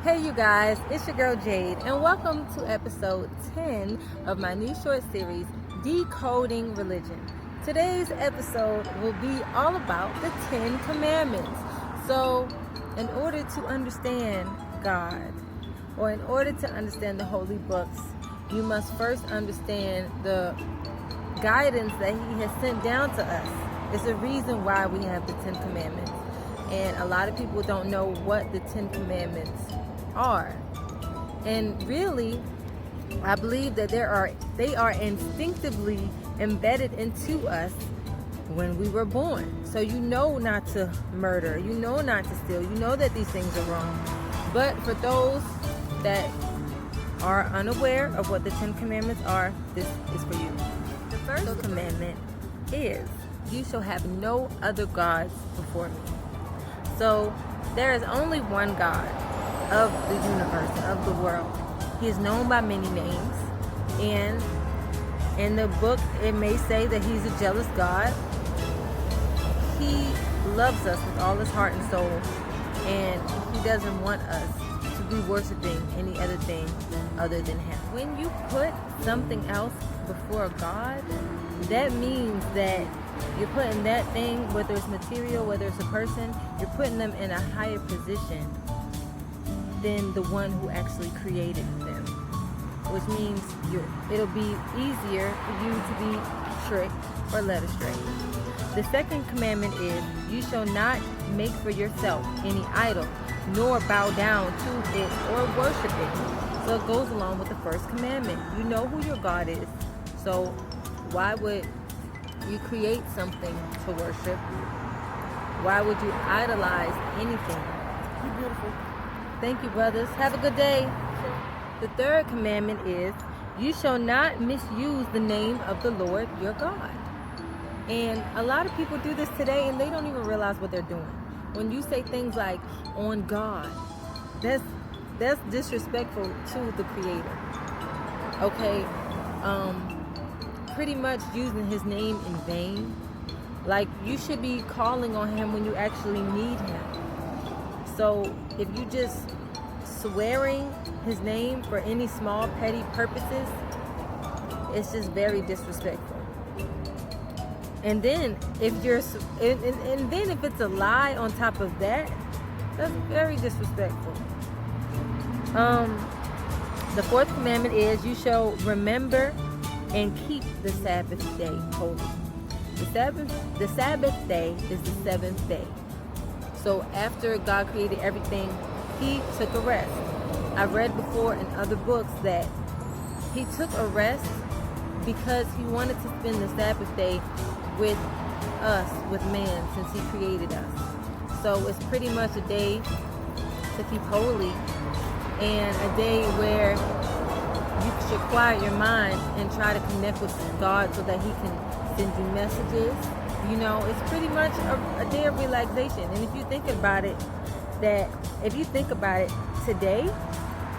Hey you guys, it's your girl Jade and welcome to episode 10 of my new short series, Decoding Religion. Today's episode will be all about the 10 commandments. So in order to understand God, or in order to understand the holy books, you must first understand the guidance that He has sent down to us. It's a reason why we have the 10 commandments. And a lot of people don't know what the 10 commandments are. And really, I believe that they are instinctively embedded into us when we were born. So you know not to murder, you know not to steal, you know that these things are wrong. But for those that are unaware of what the 10 commandments are, this is for you. The first commandment is, you shall have no other gods before me. So there is only one God of the universe, of the world. He is known by many names, and in the book it may say that He's a jealous God. He loves us with all His heart and soul, and He doesn't want us to be worshiping any other thing other than Him. When you put something else before God, that means that you're putting that thing, whether it's material, whether it's a person, you're putting them in a higher position than the one who actually created them. Which means it'll be easier for you to be tricked or led astray. The second commandment is, you shall not make for yourself any idol, nor bow down to it or worship it. So it goes along with the first commandment. You know who your God is. So why would you create something to worship? Why would you idolize anything? You're beautiful. Thank you, brothers. Have a good day. The third commandment is, you shall not misuse the name of the Lord your God. And a lot of people do this today and they don't even realize what they're doing. When you say things like, on God, that's disrespectful to the Creator. Okay? Pretty much using His name in vain. Like, you should be calling on Him when you actually need Him. So if you just swearing His name for any small petty purposes, it's just very disrespectful. And then if if it's a lie on top of that, that's very disrespectful. The fourth commandment is, you shall remember and keep the Sabbath day holy. The Sabbath day is the seventh day. So after God created everything, He took a rest. I've read before in other books that He took a rest because He wanted to spend the Sabbath day with us, with man, since He created us. So it's pretty much a day to keep holy, and a day where you should quiet your mind and try to connect with God so that He can send you messages. You know, it's pretty much a day of relaxation. And if you think about it, today,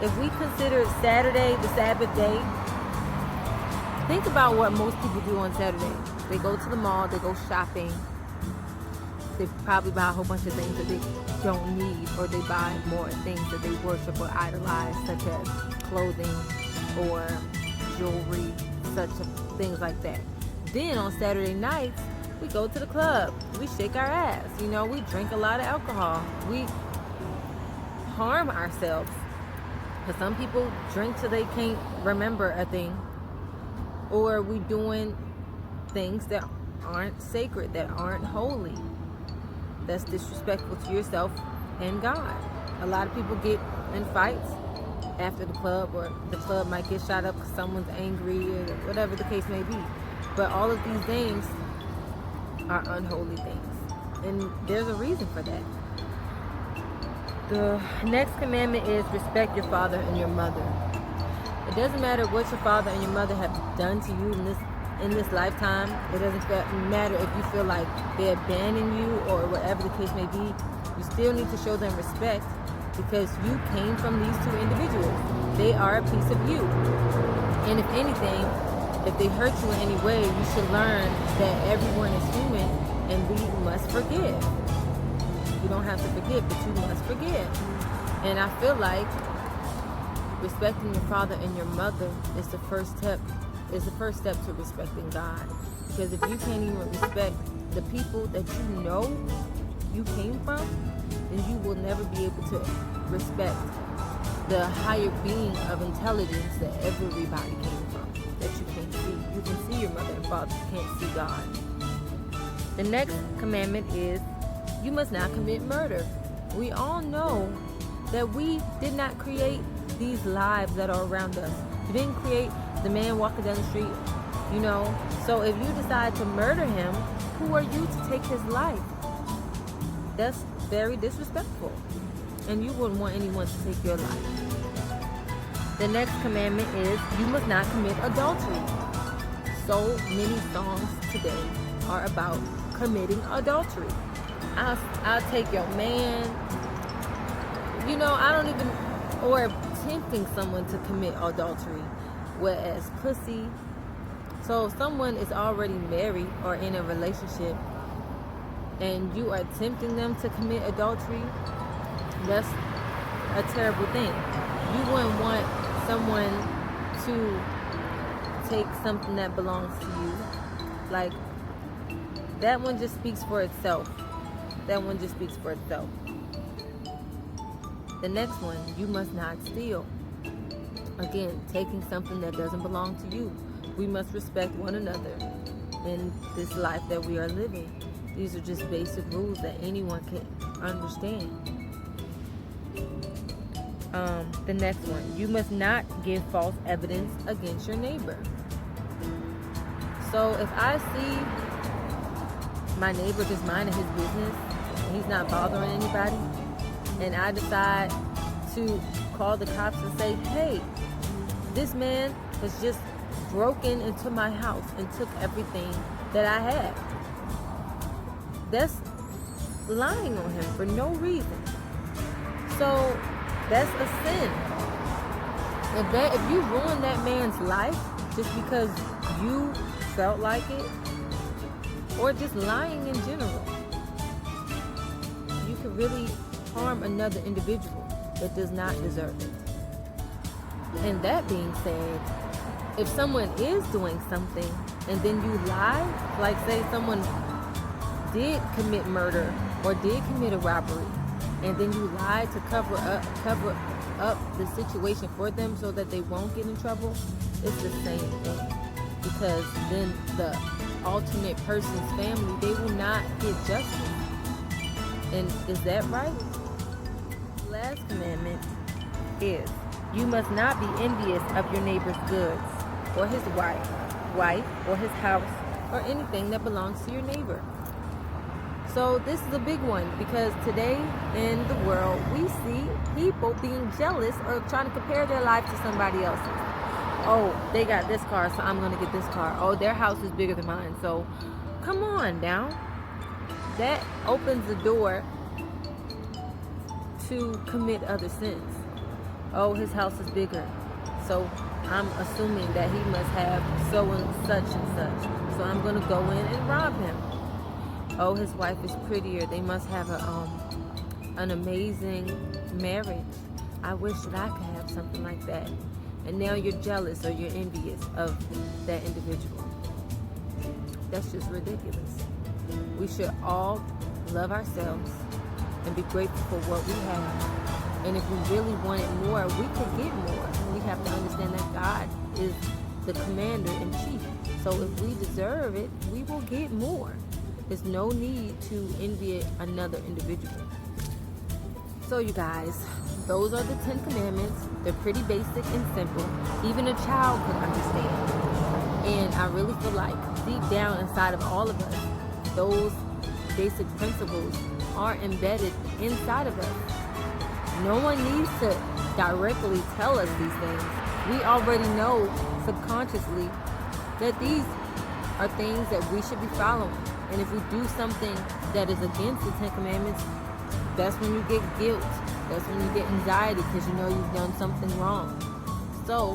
if we consider Saturday the Sabbath day, think about what most people do on Saturday. They go to the mall, they go shopping, they probably buy a whole bunch of things that they don't need, or they buy more things that they worship or idolize, such as clothing or jewelry, things like that. Then on Saturday nights, we go to the club, we shake our ass, we drink a lot of alcohol, we harm ourselves. Because some people drink till they can't remember a thing, or we doing things that aren't sacred, that aren't holy, that's disrespectful to yourself and God. A lot of people get in fights after the club, or the club might get shot up because someone's angry, or whatever the case may be. But all of these things are unholy things, and there's a reason for that. The next commandment is, respect your father and your mother. It doesn't matter what your father and your mother have done to you in this lifetime. It doesn't matter if you feel like they abandon you or whatever the case may be. You still need to show them respect, because you came from these two individuals. They are a piece of you. And if anything, if they hurt you in any way, you should learn that everyone is human and we must forgive. You don't have to forgive, but you must forgive. And I feel like respecting your father and your mother is the first step to respecting God. Because if you can't even respect the people that you know you came from, then you will never be able to respect the higher being of intelligence that everybody came from, that you can't see. You can see your mother and father, you can't see God. The next commandment is, you must not commit murder. We all know that we did not create these lives that are around us. You didn't create the man walking down the street, So if you decide to murder him, who are you to take his life? That's very disrespectful. And you wouldn't want anyone to take your life. The next commandment is, you must not commit adultery. So many songs today are about committing adultery. I'll take your man. Or tempting someone to commit adultery, whereas pussy. So if someone is already married or in a relationship and you are tempting them to commit adultery, that's a terrible thing. You wouldn't want someone to take something that belongs to you. Like, that one just speaks for itself. The next one, you must not steal. Again, taking something that doesn't belong to you. We must respect one another in this life that we are living. These are just basic rules that anyone can understand. The next one, you must not give false evidence against your neighbor. So if I see my neighbor just minding his business, and he's not bothering anybody, and I decide to call the cops and say, hey, this man has just broken into my house and took everything that I had. That's lying on him for no reason. So that's a sin. If you ruin that man's life just because you felt like it, or just lying in general, you can really harm another individual that does not deserve it. And that being said, if someone is doing something and then you lie, like say someone did commit murder or did commit a robbery, and then you lie to cover up the situation for them so that they won't get in trouble, it's the same thing. Because then the alternate person's family, they will not get justice. And is that right? Last commandment is, you must not be envious of your neighbor's goods, or his wife, or his house, or anything that belongs to your neighbor. So this is a big one, because today in the world we see people being jealous or trying to compare their life to somebody else's. Oh, they got this car, so I'm gonna get this car. Oh, their house is bigger than mine, so come on now. That opens the door to commit other sins. Oh, his house is bigger, so I'm assuming that he must have so and such, so I'm gonna go in and rob him. Oh, his wife is prettier, they must have an amazing marriage. I wish that I could have something like that. And now you're jealous or you're envious of that individual. That's just ridiculous. We should all love ourselves and be grateful for what we have. And if we really wanted more, we could get more. We have to understand that God is the commander in chief. So if we deserve it, we will get more. There's no need to envy another individual. So you guys, those are the 10 commandments. They're pretty basic and simple. Even a child could understand. And I really feel like deep down inside of all of us, those basic principles are embedded inside of us. No one needs to directly tell us these things. We already know subconsciously that these are things that we should be following. And if we do something that is against the 10 commandments, that's when you get guilt. That's when you get anxiety because you know you've done something wrong. So,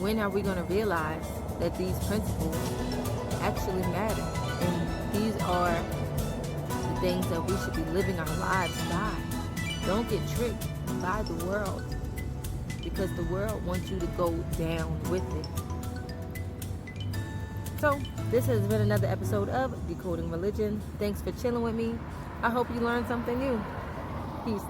when are we going to realize that these principles actually matter? And these are the things that we should be living our lives by. Don't get tricked by the world, because the world wants you to go down with it. So, this has been another episode of Decoding Religion. Thanks for chilling with me. I hope you learned something new. Peace.